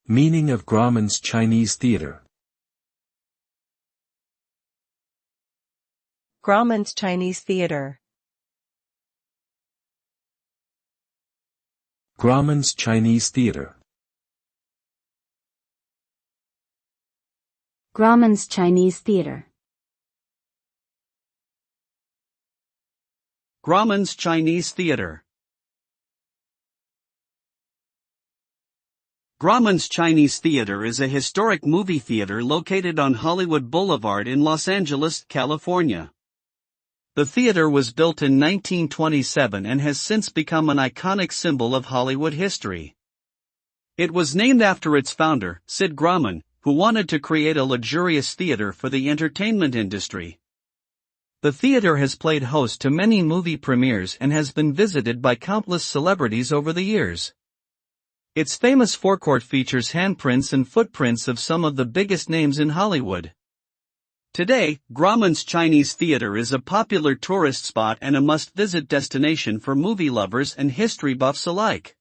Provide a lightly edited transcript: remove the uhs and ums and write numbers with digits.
Meaning of Grauman's Chinese theater. Grauman's Chinese theater. Grauman's Chinese theater. Grauman's Chinese theater. Grauman's Chinese theater. Grauman's Chinese Theater is a historic movie theater located on Hollywood Boulevard in Los Angeles, California. The theater was built in 1927 and has since become an iconic symbol of Hollywood history. It was named after its founder, Sid Grauman, who wanted to create a luxurious theater for the entertainment industry. The theater has played host to many movie premieres and has been visited by countless celebrities over the years. Its famous forecourt features handprints and footprints of some of the biggest names in Hollywood. Today, Grauman's Chinese Theater is a popular tourist spot and a must-visit destination for movie lovers and history buffs alike.